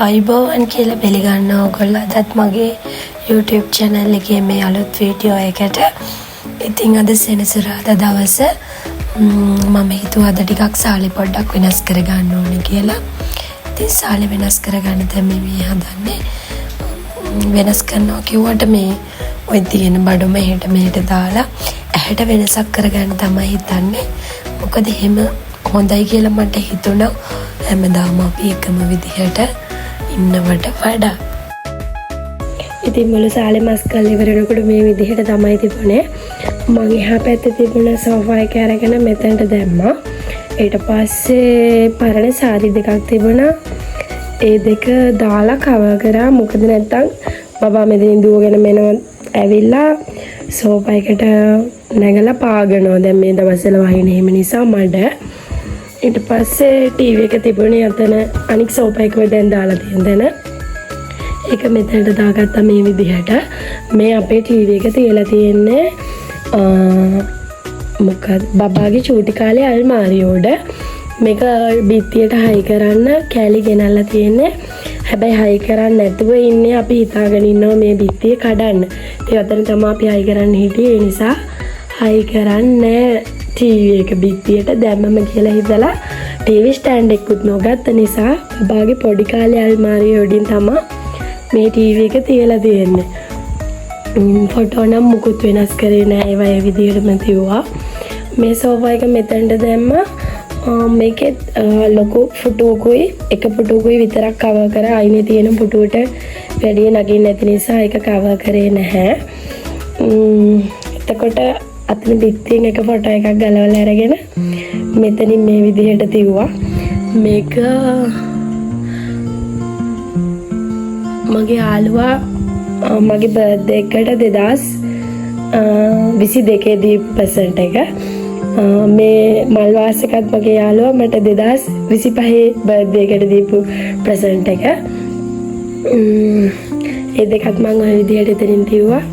අයිබෝවන් කියලා පිළිගන්න ඕගොල්ලෝ අදත් මගේ YouTube channel එකේ මේ අලුත් වීඩියෝ එකකට. ඉතින් අද සෙනසුරාදා දවස මම හිතුවා අද ටිකක් සාලි පොඩ්ඩක් වෙනස් කරගන්න ඕනේ කියලා. ඉතින් සාලි වෙනස් කරගන්න තමයි මේ හදන්නේ. වෙනස් කරනවා කිව්වට මේ ඔය තියෙන බඩු මෙහෙට දාලා ඇහැට වෙනසක් කරගන්න තමයි හිතන්නේ. මොකද එහෙම හොඳයි කියලා මට හිතුණා. හැමදාම අපි එකම විදිහට ඉන්නවට වඩා. ඉතින් මුළු සාලේ මස් කරලා ඉවරනකොට මේ විදිහට තමයි තිබුණේ. මම එහා පැත්තේ තිබුණ සෝෆා එක අරගෙන මෙතනට දැම්මා. ඊට පස්සේ පරණ සාරි දෙකක් තිබුණා. ඒ දෙක දාලා කවර් කරා. මොකද නැත්තම් බබා මෙතනින් දුවගෙන මෙනවා ඇවිල්ලා සෝෆා එකට නැගලා පාගනවා. දැන් මේ දවස්වල වහින හිම නිසා මඩ. ඊට පස්සේ ටීවී එක තිබුණේ අතන අනික් සෝෆා එක දැන් දාලා තියෙන තැන. ඒක මෙතනට දාගත්තා මේ විදිහට. මේ අපේ ටීවී එක තියලා තියෙන්නේ මොකද බබාගේ චූටි කාලේ අල්මාරිය උඩ. මේක බිත්තියට හයි කරන්න කෑලි ගෙනල්ලා තියෙන්නේ. හැබැයි හයි කරන්න නැතුව ඉන්නේ අපි හිතාගෙන ඉන්නවා මේ බිත්තිය කඩන්න. ඒ අතර තමයි අපි හයි කරන්න හිටියේ. ඒ නිසා හයි කරන්නේ ටීවී එක බිත්තියට දැම්මම කියලා හිතලා ටීවී ස්ටෑන්ඩ් එකකුත් නොගත්ත නිසා බබාගේ පොඩි කාලේ අල්මාරිය උඩින් තමයි මේ ටීවී එක තියලා තියෙන්නේ. ෆොටෝ නම් මුකුත් වෙනස් කරේ නෑ. ඒවා ඒ විදිහටම තියුවා. මේ සෝෆා එක මෙතනට දැම්මා. මේකෙත් ලොකු පුටුවකුයි එක පුටුවකුයි විතරක් කවර් කරා. අයිනේ තියෙන පුටුවට වැඩි නගින්න නැති නිසා ඒක කවර් කරේ නැහැ. එතකොට අතන බිත්තියෙන් එක ෆොටෝ එකක් ගලවලා අරගෙන මෙතනින් මේ විදිහට තියුවා. මේක මගේ යාළුවා මගේ බර්ත්ඩේ එකට 2022 දී ප්‍රසන්ට් එක. මේ මල් වාස් එකත් මගේ යාළුවා මට 2025 බර්ත්ඩේ එකට දීපු ප්‍රසන්ට් එක. ඒ දෙකත් මම ওই විදිහට එතනින් තියුවා.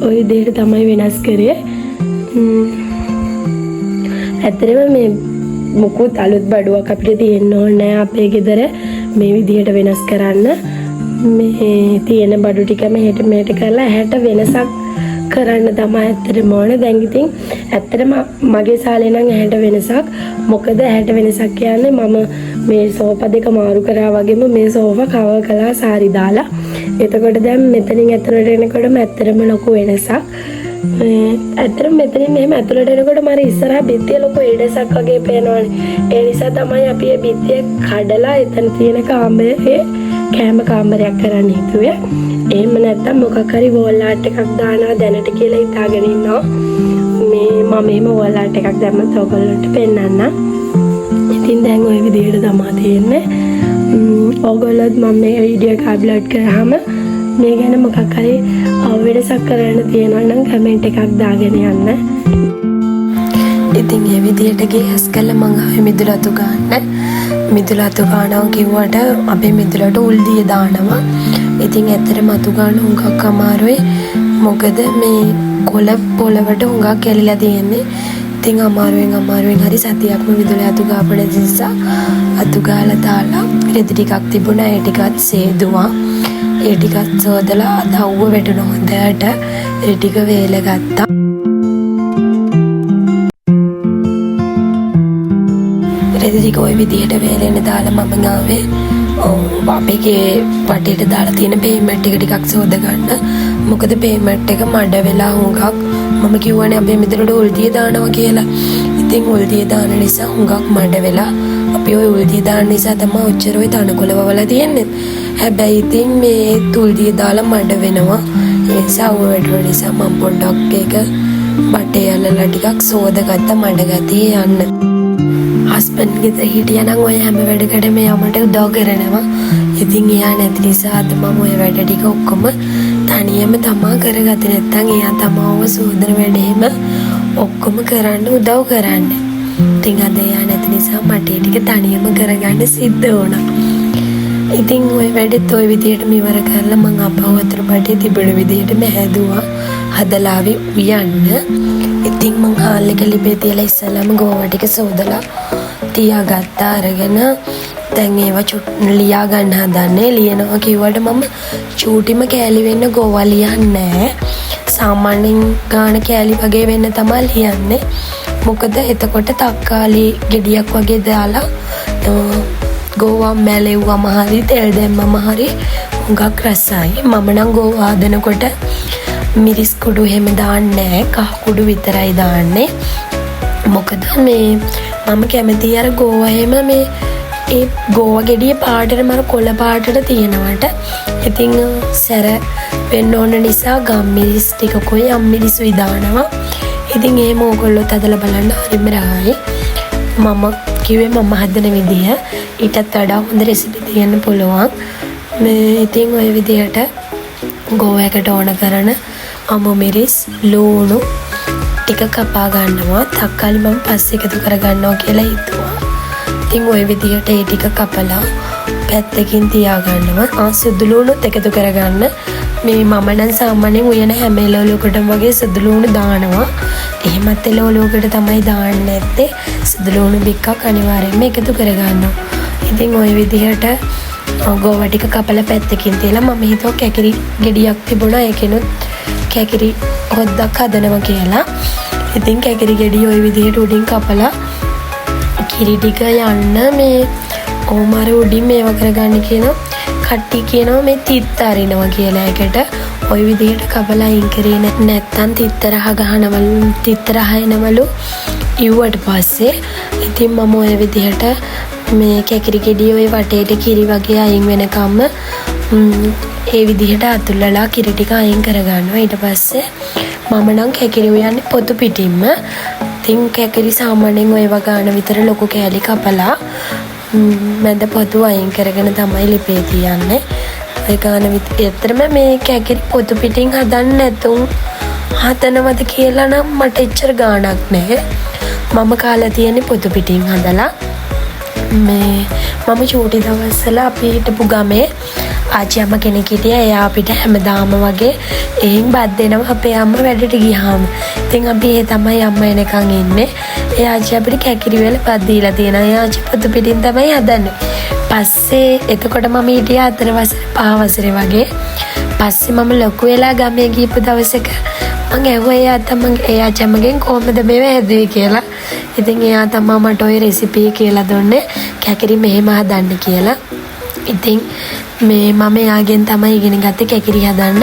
ওই විදිහට තමයි වෙනස් කරේ. ඇත්තටම මේ මුකුත් අලුත් බඩුවක් අපිට තියෙන්න ඕනේ අපේ ගෙදර මේ විදිහට වෙනස් කරන්න. මේ තියෙන බඩු ටික මෙහෙට කරලා ඇහැට වෙනසක් කරන්න තමයි ඇත්තටම ඕනේ. දැන් ඉතින් ඇත්තටම මගේ සාලේ නම් ඇහැට වෙනසක්. මොකද ඇහැට වෙනසක් කියන්නේ මම මේ සෝෆා දෙක මාරු කරා වගේම මේ සෝෆා කවර් කළා සාරි දාලා. එතකොට දැන් මෙතනින් ඇතුළට එනකොටම ඇත්තටම ලොකු වෙනසක්. ඇත්තටම මෙතනින් මෙහෙම ඇතුළට එනකොට මට ඉස්සරහා බිත්තිය ලොකු ඉඩසක් වගේ පේනවනේ. ඒ නිසා තමයි අපි මේ බිත්තිය කඩලා එතන තියෙන කාමරේ කැම කාමරයක් කරන්න හිතුවේ. එහෙම නැත්තම් මොකක් හරි වෝල් ආර්ට් එකක් දානවා දැනට කියලා හිතාගෙන ඉන්නවා. මේ මම එහෙම වෝල් ආර්ට් එකක් දැම්මත් ඔයගොල්ලන්ට පෙන්නන්න. ඉතින් දැන් ওই විදිහට තමයි තියෙන්නේ. ඔයගොල්ලොත් මම මේ වීඩියෝ එක අප්ලෝඩ් කරාම මේ ගැන මොකක් හරි වෙනසක් කරන්න තියෙනවා නම් කමෙන්ට් එකක් දාගෙන යන්න. ඉතින් මේ විදිහට ගෑස් කළා මම ආවේ මිදුළු අතු ගන්න. මිදුළු අතු ගන්නවා කිව්වට අපේ මිදුළට උල්දිය දානවා. ඉතින් ඇත්තටම අතු ගන්න හුඟක් අමාරුයි. මොකද මේ කොළ පොළවට හුඟක් කැලිලා තියෙන්නේ. ඉතින් අමාරුවෙන් හරි සතියක්ම මිදුළේ අතු ගාපන නිසා අතු ගාලා දාලා රෙදි ටිකක් තිබුණා. ඒ ටිකත් සේදුවා. ඒ ටිකත් සෝදලා අදව්ව වැටුණ හොඳට ඒ ටික වේල ගත්තා. රෙදි ටික ওই විදිහට වේලෙන්න දාලා මම ආවේ අපේ වටේට දාලා තියෙන පේමන්ට් එක ටිකක් සෝද ගන්න. මොකද පේමන්ට් එක මඩ වෙලා හුඟක් මම කිව්වනේ අපේ මෙතනට උල්දිය දානවා කියලා. ඉතින් උල්දිය දාන නිසා හුඟක් මඩ වෙලා අපි ওই උල්දිය දාන නිසා තමයි ඔච්චර ওই තනකොළ වවලා තියෙන්නේ. හැබැයි ඉතින් මේ උල්දිය දාලා මඩ වෙනවා. ඒ නිසා ඌ වැටුණ නිසා මම පොඩ්ඩක් ඒක බටේ අල්ලලා ටිකක් සෝදගත්ත මඩ ගතිය යන්න. හස්බන්ඩ් ගෙදර හිටියනම් ඔය හැම වැඩකටම යමට උදව් කරනවා. ඉතින් එයා නැති නිසා අද මම ඔය වැඩ ටික ඔක්කොම තනියම තමා කරගත්තේ. නැත්තම් එයා තමව සෝදන වැඩේම ඔක්කොම කරන්න උදව් කරන්නේ. ඉතින් අද එයා නැති නිසා මට ඒ ටික තනියම කරගන්න සිද්ධ වුණා. ඉතින් ওই වැඩෙත් ওই විදිහටම ඉවර කරලා මම අපව වතුර බඩේ තිබුණ විදිහටම හැදුවා. හදලා උයන්න. ඉතින් මං හාල් එක ලිපේ තියලා ඉස්සෙල්ලාම ගෝවා ටික සෝදලා තියාගත්තා. අරගෙන දැන් ඒවා ලියා ගන්න හදන්නේ. ලියනවා කිව්වට මම චූටිම කෑලි වෙන්න ගෝවා ලියන්නේ නැහැ. සාමාන්‍යයෙන් ගාන කෑලි වගේ වෙන්න තමයි ලියන්නේ. මොකද එතකොට තක්කාලි ගෙඩියක් වගේ දාලා ගෝවා මැලෙව්වම හරි තෙල් දැම්මම හරි හුඟක් රසයි. මම නම් ගෝවා හදනකොට මිරිස් කුඩු එහෙම දාන්නේ නැහැ. කහ කුඩු විතරයි දාන්නේ. මොකද මම කැමති අර ගෝවා එහෙම ඒ ගෝවා ගෙඩිය පාටට මර කොළ පාටට තියෙනවට. ඉතින් සැර වෙන්න ඕන නිසා ගම්මිරිස් ටිකකුයි අම්මිරිසුයි දානවා. ඉතින් එහෙම ඕගොල්ලොත් අදලා බලන්න හරිම රහයි. මම කිව්වේ මම හදන විදිහ ඊටත් වඩා හොඳ රෙසිපි තියන්න පුළුවන්. ඉතින් ওই විදිහට ගෝවැකට ඕන කරන අමු මිරිස් ලූණු ටික කපා ගන්නවා. තක්කාලි මම පස්සේ එකතු කර ගන්නවා කියලා හිතුවා. ඉතින් ওই විදිහට ඒ ටික කපලා පැත්තකින් තියා ගන්නවා. සුදු ලූණුත් එකතු කරගන්න. මම නම් සාමාන්‍යයෙන් උයන හැම එළවලුවකටම වගේ සුදු ලූණු දානවා. එහෙමත් එළවලුවකට තමයි දාන්නේ නැත්තේ. සුදු ලූණු බික්කක් අනිවාර්යයෙන්ම එකතු කරගන්නවා. ඉතින් ওই විදිහට ගෝවා ටික කපලා පැත්තකින් තියලා මම හිතුවා කැකිරි ගෙඩියක් තිබුණා. ඒකෙනුත් කැකිරි හොද්දක් හදනවා කියලා. ඉතින් කැකිරි ගෙඩිය ওই විදිහට උඩින් කපලා කිරි ටික යන්න කොහොමාර උඩින් මේවා කරගන්න කියන කට්ටි කියනවා මේ තිත්ත අරිනවා කියලා. එකට ওই විදිහට කපලා අයින් කරේ නැත්තම් තිත්තරහ ගහනවලු තිත්තරහ එනවලු ඉව්වට පස්සේ. ඉතින් මම ওই විදිහට මේ කැකිරි ගෙඩිය ওই වටේට කිරි වගේ අයින් වෙනකම්ම ඒ විදිහට අතුල්ලලා කිරි ටික අයින් කරගන්නවා. ඊට පස්සේ මම නම් කැකිරි උයන්නේ පොතු පිටින්ම. ඉතින් කැකිරි සාමාන්‍යයෙන් ඔය වගාන විතර ලොකු කෑලි කපලා මැද පොතු අයින් කරගෙන තමයි ලිපේ තියන්නේ. ඔය ගාන විතරම මේ කැකිරි පොතු පිටින් හදන්න නැතුම් හදනවද කියලා නම් මට එච්චර ගාණක් නැහැ. මම කාලා තියෙන්නේ පොතු පිටින් හදලා. මම චූටි දවස්වල අපි හිටපු ගමේ ආච්චි අම්ම කෙනෙක් හිටියා. එයා අපිට හැමදාම වගේ එහෙන් බත් දෙනවා අපේ අම්මා වැඩට ගියාම. ඉතින් අපි ඒ තමයි අම්මා එනකන් ඉන්නේ. ඒ ආච්චි අපිට කැකිරි වල බත් දීලා තියෙනවා. ඒ ආච්චි පොතු පිටින් තමයි හදන්නේ. පස්සේ එතකොට මම හිටියා 4 වසරේ 5 වසරේ වගේ. පස්සේ මම ලොකු වෙලා ගමේ ගිහපු දවසක මං ඇහුවා ඒ ආච්චි අම්මගෙන් කොහොමද මේව හැදුවේ කියලා. ඉතින් එයා තමයි මට ওই රෙසිපි කියලා දුන්නේ කැකිරි මෙහෙම හදන්න කියලා. ඉතින් මම එයාගෙන් තමයි ඉගෙන ගත්තේ කැකිරි හදන්න.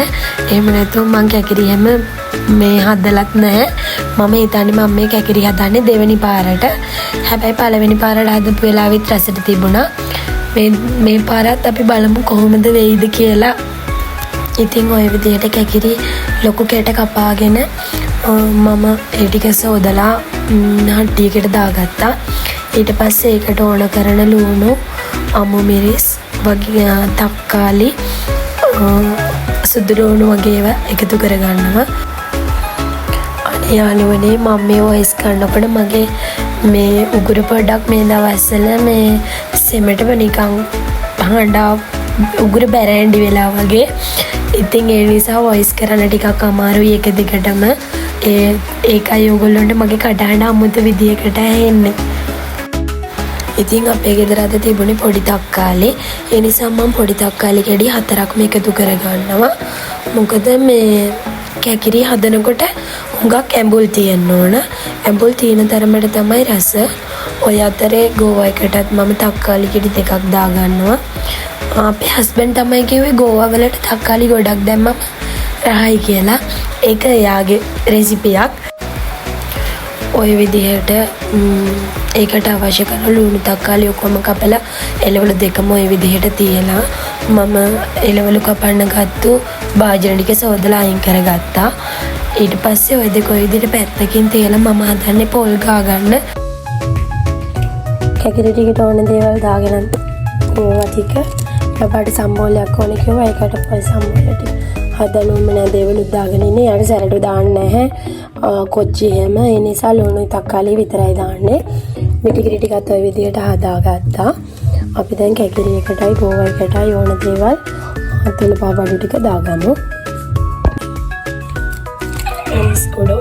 එහෙම නැතුව මං කැකිරි හැම හදලත් නැහැ. මම හිතන්නේ මම මේ කැකිරි හදන්නේ දෙවෙනි පාරට. හැබැයි පළවෙනි පාරට හදපු වෙලාවෙත් රසට තිබුණා. මේ පාරත් අපි බලමු කොහොමද වෙයිද කියලා. ඉතින් ওই විදිහට කැකිරි ලොකු කැට කපාගෙන මම ඒ ටික සෝදලා හට්ටියකට දාගත්තා. ඊට පස්සේ ඒකට ඕන කරන ලූණු අමු මිරිස් වගේ තක්කාලි සුදු ලූණු වගේ ඒවා එකතු කරගන්නවා. අනේ යාළුවනේ මම මේ වොයිස් කරනකොට මගේ මේ උගුර පොඩක් මේ දවස්වල සෙමට නිකන් හඬා උගුර බැරෑන්ඩි වෙලා වගේ. ඉතින් ඒ නිසා වොයිස් කරන්න ටිකක් අමාරුයි එක දිගටම. ඒකයි ඔයගොල්ලන්ට මගේ කටහඬ අමුතු විදියකට ඇහෙන්නේ. ඉතින් අපේ ගෙදර අද තිබුණේ පොඩි තක්කාලි. ඒ නිසා මම පොඩි තක්කාලි ගෙඩි 4ක්ම එකතු කරගන්නවා. මොකද මේ කැකිරි හදනකොට හුඟක් ඇඹුල් තියෙන්න ඕන. ඇඹුල් තියෙන තරමට තමයි රස. ඔය අතරේ ගෝවා එකටත් මම තක්කාලි ගෙඩි 2ක් දාගන්නවා. අපේ හස්බන්ඩ් තමයි කිව්වේ ගෝවා වලට තක්කාලි ගොඩක් දැම්මම රහයි කියලා. ඒක එයාගේ රෙසිපියක්. ඔය විදිහට ඒකට අවශ්‍ය කරන ලුණු තක්කාලි ඔක්කොම කපලා එළවලු දෙකම ඔය විදිහට තියලා මම එළවලු කපන්න ගත්තු භාජන ටික සෝදලා අයින් කරගත්තා. ඊට පස්සේ ඔය දෙක ඔය විදිහට පැත්තකින් තියලා මම හදන්නේ පොල් ගා ගන්න. කැකිරි ටිකට ඕන දේවල් දාගෙන ඒවා ටික ලබාට සම්බෝලයක් ඕනේ කිව්වා. ඒකට පොල් සම්බෝල ටික හදනුම නෑ දේවලු දාගෙන ඉන්නේ. යාට සැරට දාන්න නැහැ. කොච්චි හැම ඒ නිසා ලුණු තක්කාලි විතරයි දාන්නේ. මිටිකිරි ටිකත් ඔය විදිහට හදාගත්තා. අපි දැන් කැකිරි එකටයි ගෝවා එකටයි ඕන දේවල් අතුල පාවඩු ටික දාගමු.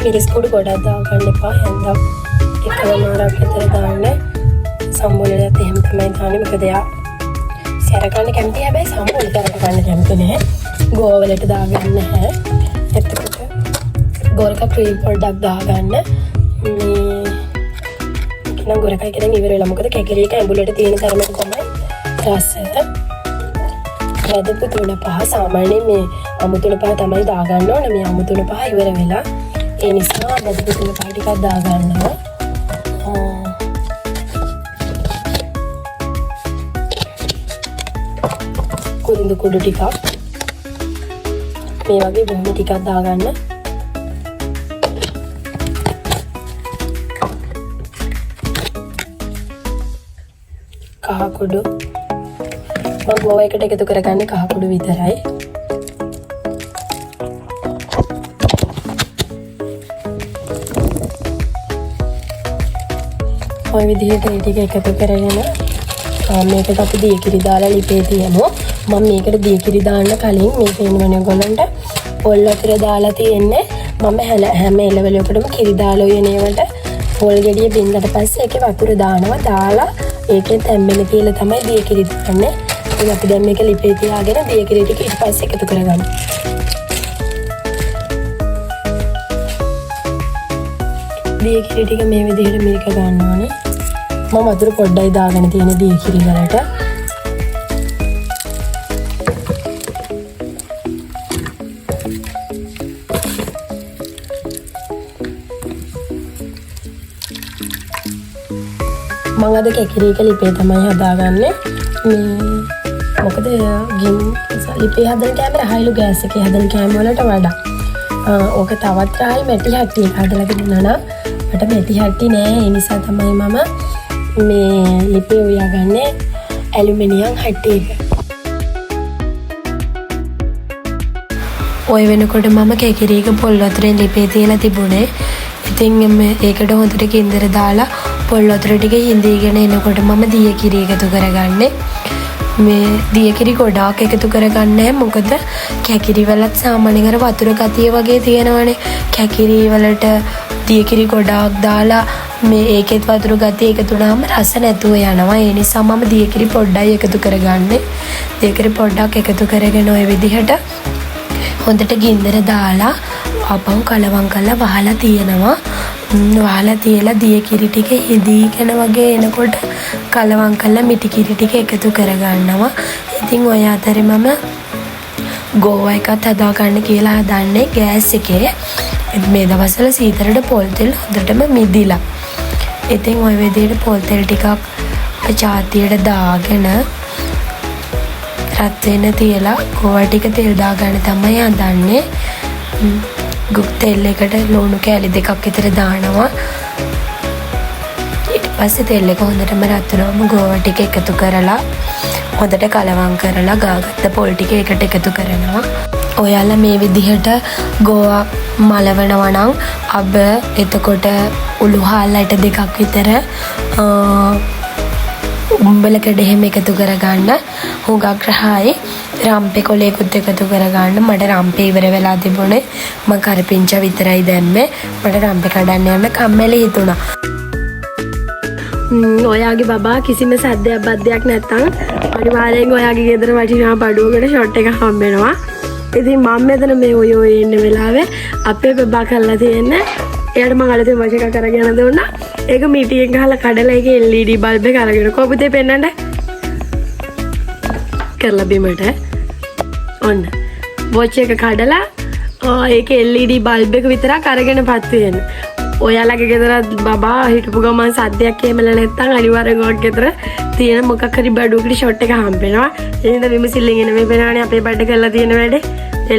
මිරිස් කුඩු ගොඩක් දාගන්න එපා. හැන්දක් එකමාරක් විතර දාන්න. සම්බෝලයට එහෙම තමයි දාන්නේ. මොකද එයා සැර කන්න කැමති. හැබැයි සම්බෝල සැරට කන්න කැමති නෑ. ගෝවලට දාගන්න නැහැ. එතකොට ගෝරක ක්‍රීම් පොඩ්ඩක් දාගන්න. මේ නම් ගොරකයි කියලා ඉවර වෙලා. මොකද කැකිරි එක ඇඹුලට තියෙන තරමට තමයි රස. වැදපු තුන පහ සාමාන්‍යයෙන් මේ අමුතුන පහ තමයි දාගන්න ඕනේ. මේ අමුතුන පහ ඉවර වෙලා. ඒ නිසා වැදපු තුන පහ ටිකක් දාගන්නවා. කුරුඳු කුඩු ටිකක් මේ වගේ බොහොම ටිකක් දාගන්න. කහ කුඩු මම ගෝවා එකට එකතු කරගන්නේ කහ කුඩු විතරයි. ඔය විදිහට ඒ ටික එකතු කරගෙන මේකට අපි දියකිරි දාලා ලිපේ තියමු. මම මේකට දියකිරි දාන්න කලින් මේ පේනවනේ ඔයගොල්ලන්ට පොල් වතුර දාලා තියෙන්නේ. මම හැම එළවලුවකටම කිරි දාලා උයනේවට පොල් ගෙඩිය බින්දට පස්සේ ඒකේ වතුර දානවා. දාලා ඒකෙන් තැම්බෙන තියලා තමයි දියකිරි දාන්නේ. ඉතින් අපි දැන් මේක ලිපේ තියාගෙන දියකිරි ටික ඊට පස්සේ එකතු කරගන්න. දියකිරි ටික මේ විදිහට මේක ගන්න ඕනේ. මම වතුර පොඩ්ඩයි දාගෙන තියෙන දියකිරි වලට. මම අද කැකිරි එක ලිපේ තමයි හදාගන්නේ. මොකද ලිපේ හදන කෑම රහයිලු ගෑස් එකේ හදන කෑම වලට වඩා. ඕක තවත් රහයි මැටි හට්ටි එක හදලා තිබුණා නම් මට මැටි හට්ටි නෑ. ඒ නිසා තමයි මම මේ ලිපේ උයාගන්නේ ඇලුමිනියම් හට්ටි එක. ඔය වෙනකොට මම කැකිරි එක පොල් වතුරෙන් ලිපේ තියලා තිබුණේ. ඉතින් ඒකට හොඳට ගින්දර දාලා පොල් වතුර ටික හිඳීගෙන එනකොට මම දියකිරි එකතු කරගන්නේ. මේ දියකිරි ගොඩාක් එකතු කරගන්නේ මොකද කැකිරි වලත් සාමාන්‍යයෙන් අර වතුර ගතිය වගේ තියෙනවනේ. කැකිරි වලට දියකිරි ගොඩාක් දාලා මේ ඒකෙත් වතුර ගතිය එකතු වුණාම රස නැතුව යනවා. ඒ නිසා මම දියකිරි පොඩ්ඩයි එකතු කරගන්නේ. දියකිරි පොඩ්ඩක් එකතු කරගෙන ওই විදිහට හොඳට ගින්දර දාලා ආපහු කලවම් කරලා වහලා තියෙනවා. වහලා තියලා දියකිරි ටික හිඳීගෙන වගේ එනකොට කලවම් කරලා මිටි කිරි ටික එකතු කරගන්නවා. ඉතින් ඔය අතරේ මම ගෝවා එකත් හදා ගන්න කියලා හදන්නේ ගෑස් එකේ. මේ දවස්වල සීතලට පොල් තෙල් හොඳටම මිදිලා. ඉතින් ওই විදිහට පොල් තෙල් ටිකක් චාතියට දාගෙන රත් වෙන තියලා ගෝවා ටික තෙල් දාගන්න තමයි හදන්නේ. ගුක් තෙල් එකට ලුණු කෑලි දෙකක් විතර දානවා. ඊට පස්සේ තෙල් එක හොඳටම රත් වෙනවම ගෝවා ටික එකතු කරලා හොඳට කලවම් කරලා ගාගත්ත පොල් ටික එකට එකතු කරනවා. ඔයාලා මේ විදිහට ගෝවා මලවනවා නම් අබ එතකොට උළු හාල්ලට දෙකක් විතර උඹලකඩ එහෙම එකතු කරගන්න. හුඟක් රහයි රම්පේ කොලේකුත් එකතු කරගන්න. මට රම්පේ ඉවර වෙලා තිබුණේ. මම කරපිංච විතරයි දැම්මේ. මට රම්පේ කඩන්න යන්න කම්මැලි හිතුණා. ඔයාගේ බබා කිසිම සද්දයක් බද්දයක් නැත්තම් අනිවාර්යෙන් ඔයාගේ ගෙදර වටිනා බඩුවකට ෂොට් එක හම්බ වෙනවා. ඉතින් මම මෙතන මේ ඔය ඉන්න වෙලාවේ අපේ බබා කරලා තියෙන්නේ එයාට මම අලුතෙන් වච එකක් අරගෙන දුන්නා. ඒක මිටියෙන් ගහලා කඩලා ඒකේ LED බල්බ් එක අරගෙන කොහොමද පෙන්නන්න කරලා බිමට ඔන්න වොච් එක කඩලා ඒකේ LED බල්බ් එක විතරක් අරගෙන පත් වෙන්න. ඔයාලගේ ගෙදර බබා හිටපු ගමන් සද්දයක් එහෙමල නැත්තම් අනිවාර්යෙන් ඔයාගේ ගෙදර තියෙන මොකක් හරි බඩුවකට ෂොට් එක හම්බ වෙනවා. එහෙනම් විමසිල්ලෙන් එන මේ වෙනානේ අපේ බඩ කරලා තියෙන වැඩේ.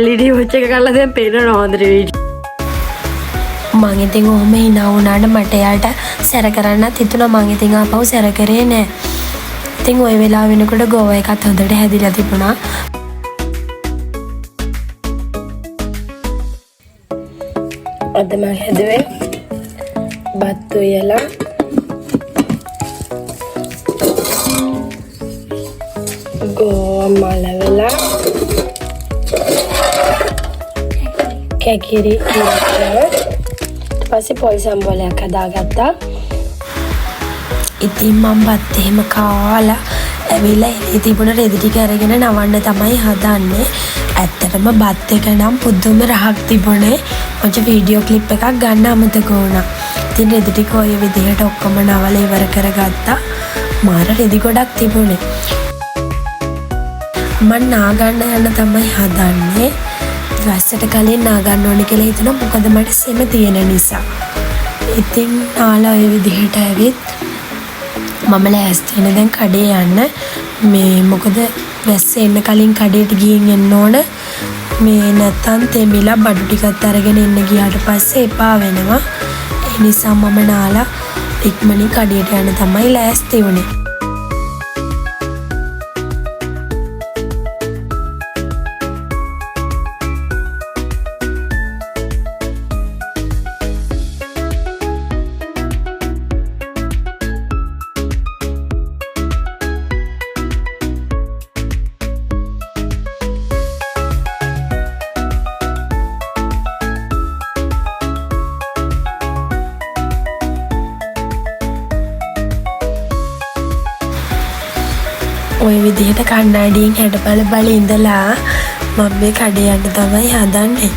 LED වොච් එක කරලා දැන් පේනවා හොඳට වීඩියෝ. මං ඉතින් ඔහොම hina වුණාට මට එයාට සැර කරන්නත් හිතුණා. මං ඉතින් ආපහු සැර කරේ නෑ. ඉතින් ওই වෙලාව වෙනකොට ගෝවා එකත් හොඳට හැදිලා තිබුණා. අද මම හැදුවේ බත් උයලා ගෝවා මලවලා කැකිරි ඉවරලා පස්සේ පොල් සම්බෝලයක් හදාගත්තා. ඉතින් මම බත් එහෙම කාලා ඇවිල්ලා එළියේ තිබුණ රෙදි ටික අරගෙන නවන්න තමයි හදන්නේ. ඇත්තටම බත් එක නම් පුදුම රහක් තිබුණේ. මම වීඩියෝ ක්ලිප් එකක් ගන්න අමතක වුණා. ඉතින් රෙදි ටික ඔය විදිහට ඔක්කොම නවලා ඉවර කරගත්තා. මාර රෙදි ගොඩක් තිබුණේ. මම නාගන්න යන තමයි හදන්නේ. වැස්සට කලින් නාගන්න ඕනේ කියලා හිතුණා. මොකද මට සෙම තියෙන නිසා. ඉතින් නාලා ඔය විදිහට ඇවිත් මම ලෑස්ති වෙන දැන් කඩේ යන්න. මේ මොකද වැස්ස එන්න කලින් කඩේට ගිහින් එන්න ඕන. මේ නැත්තම් තෙමිලා බඩු ටිකත් අරගෙන එන්න ගියාට පස්සේ එපා වෙනවා. ඒ නිසා මම නාලා ඉක්මනින් කඩේට යන්න තමයි ලෑස්ති වුණේ. ඔය විදිහට කණ්ණාඩියෙන් හැඩ බල ඉඳලා මම මේ කඩේ යන්න තමයි හදන්නේ.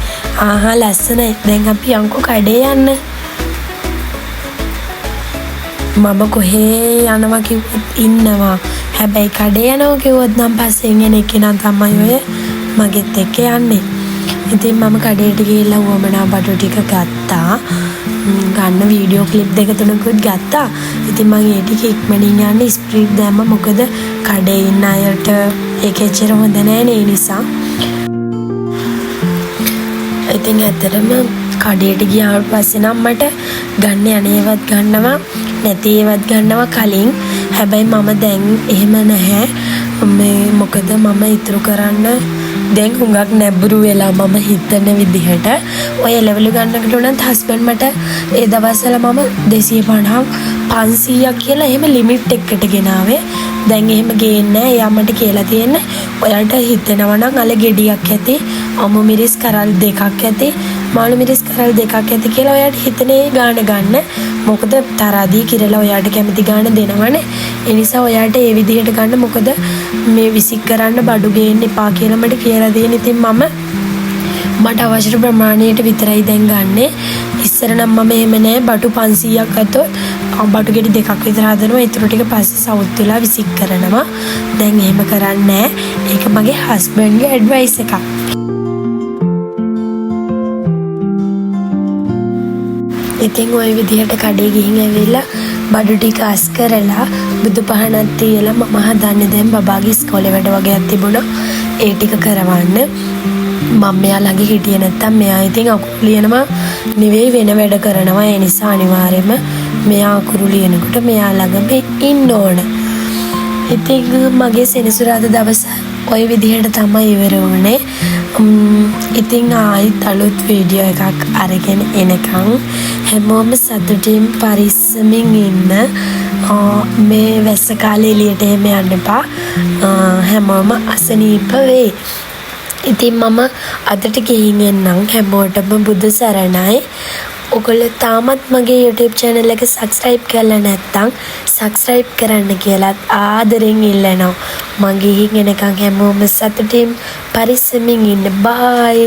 ආහා ලස්සනයි. දැන් අපි යන්කෝ කඩේ යන්න. මම කොහේ යනවා කිව්වොත් ඉන්නවා. හැබැයි කඩේ යනවා කිව්වොත් නම් පස්සෙන් එන එකේ තමයි ඔය මගෙත් එක්ක යන්නේ. ඉතින් මම කඩේට ගිහිල්ලා වමනා බඩු ටික ගත්තා. ගන්න වීඩියෝ ක්ලිප් දෙක තුනකුත් ගත්තා. ඉතින් මම ඒ ටික ඉක්මනින් යන්න ස්ප්‍රීට් දැම්ම. මොකද කඩේ ඉන්න අයට ඒක එච්චර හොඳ නෑ නේ නිසා. ඉතින් ඇත්තටම කඩේට ගියාට පස්සේ නම් මට ගන්න යන්නේවත් ගන්නවා නැති ඒවත් ගන්නවා කලින්. හැබැයි මම දැන් එහෙම නැහැ. මේ මොකද මම ඉතුරු කරන්න දැන් හුඟක් නැඹුරු වෙලා මම හිතන විදිහට ඔය ලෙවල් ගන්නකට උනත් හස්බන්ඩ් මට ඒ දවස්වල මම 250ක් 500ක් කියලා එහෙම ලිමිට් එකකට ගෙනාවේ. දැන් එහෙම ගේන්නේ නැහැ. එයා මට කියලා තියෙන්නේ ඔයාලට හිතෙනවා නම් අල ගෙඩියක් ඇති, අමු මිරිස් කරල් දෙකක් ඇති, මාළු මිරිස් කරල් දෙකක් ඇති කියලා ඔයාලට හිතනේ ගාන ගන්න. මොකද තරදී කිරලා ඔයාලට කැමති ගාන දෙනවනේ. ඒ නිසා ඔයාලට ඒ විදිහට ගන්න. මොකද මේ විසික් කරන්න බඩු ගේන්න එපා කියලා මට කියලා දෙන. ඉතින් මට අවශ්‍ය ප්‍රමාණයට විතරයි දැන් ගන්නෙ. ඉස්සර නම් මම එහෙම නෑ. බඩු 500ක් ගත්තොත් බඩු ගෙඩි දෙකක් විතර හදනවා. ඊටු ටික පස්සේ සවුත් වෙලා විසික් කරනවා. දැන් එහෙම කරන්නේ නෑ. ඒක මගේ හස්බන්ඩ්ගේ ඇඩ්වයිස් එකක්. ඉතින් ওই විදිහට කඩේ ගිහින් ඇවිල්ලා බඩු ටික අස් කරලා බුදු පහනක් තියලා මම හදන්නේ දැන් බබාගේ ඉස්කෝලේ වැඩ වගේක් තිබුණා. ඒ ටික කරවන්න. මම මෙයා ළඟ හිටියේ නැත්තම් මෙයා ඉතින් අකුරු ලියනවා නෙවෙයි වෙන වැඩ කරනවා. ඒ නිසා අනිවාර්යයෙන්ම මෙයා අකුරු ලියනකොට මෙයා ළඟම ඉන්න ඕන. ඉතින් මගේ සෙනසුරාදා දවස ওই විදිහට තමයි ඉවර වුණේ. ඉතින් ආයිත් අලුත් වීඩියෝ එකක් අරගෙන එනකන් හැමෝම සතුටින් පරිස්සමින් ඉන්න. මේ වැස්ස කාලේ එළියට එහෙම යන්න එපා. හැමෝම අසනීප වෙයි. ඉතින් මම අදට ගිහින් එන්නම්. හැමෝටම බුදු සරණයි. ඔයගොල්ලෝ තාමත් මගේ YouTube channel එක subscribe කරලා නැත්නම් subscribe කරන්න කියලා ආදරෙන් ඉල්ලනවා. මම ගිහින් එනකන් හැමෝම සතුටින් පරිස්සමින් ඉන්න. bye.